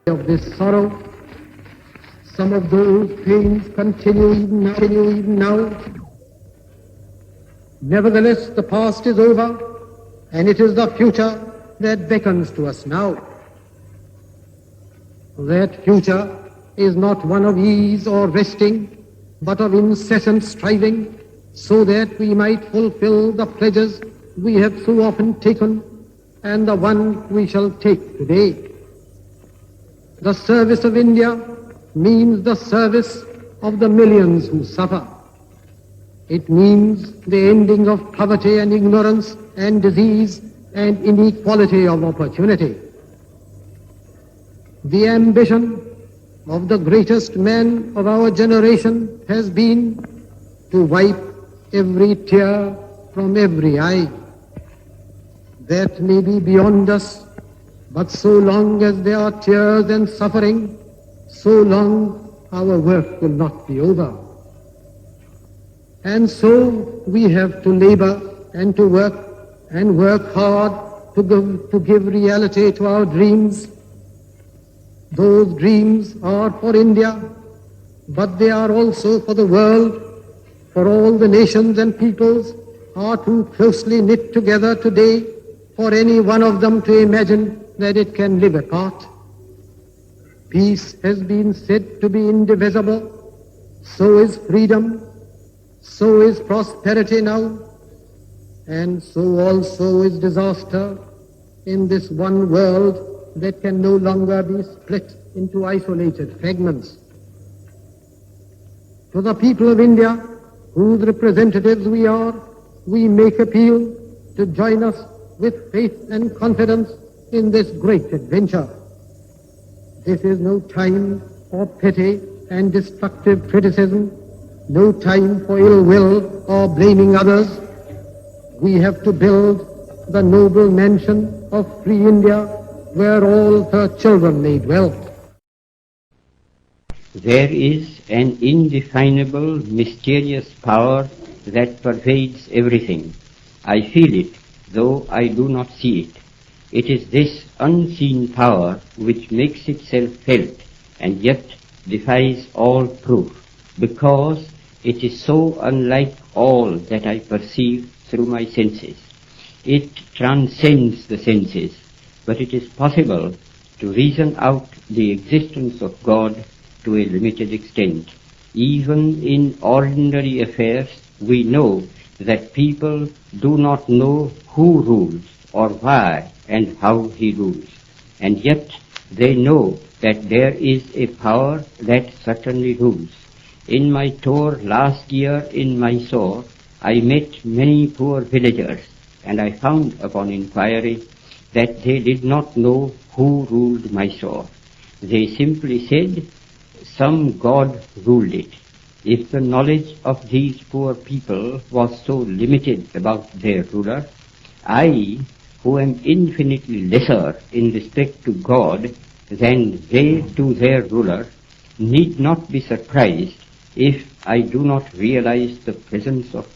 of this sorrow. Some of those pains continue even now. Nevertheless, the past is over, and it is the future that beckons to us now. That future is not one of ease or resting, but of incessant striving, so that we might fulfill the pledges we have so often taken, and the one we shall take today. The service of India means the service of the millions who suffer. It means the ending of poverty and ignorance and disease and inequality of opportunity. The ambition of the greatest man of our generation has been to wipe every tear from every eye. That may be beyond us, but so long as there are tears and suffering, so long our work will not be over. And so we have to labor and to work hard to give reality to our dreams. Those dreams are for India, but they are also for the world, for all the nations and peoples are too closely knit together today for any one of them to imagine that it can live apart. Peace has been said to be indivisible, so is freedom, so is prosperity now, and so also is disaster in this one world that can no longer be split into isolated fragments. To the people of India, whose representatives we are, we make appeal to join us with faith and confidence in this great adventure. This is no time for petty and destructive criticism, no time for ill will or blaming others. We have to build the noble mansion of free India where all her children may dwell. There is an indefinable, mysterious power that pervades everything. I feel it, though I do not see it. It is this unseen power which makes itself felt and yet defies all proof, because it is so unlike all that I perceive through my senses. It transcends the senses, but it is possible to reason out the existence of God to a limited extent. Even in ordinary affairs, we know that people do not know who rules or why and how he rules, and yet they know that there is a power that certainly rules. In my tour last year in Mysore, I met many poor villagers, and I found upon inquiry that they did not know who ruled Mysore. They simply said, some god ruled it. If the knowledge of these poor people was so limited about their ruler, I, who am infinitely lesser in respect to God than they to their ruler, need not be surprised if I do not realize the presence of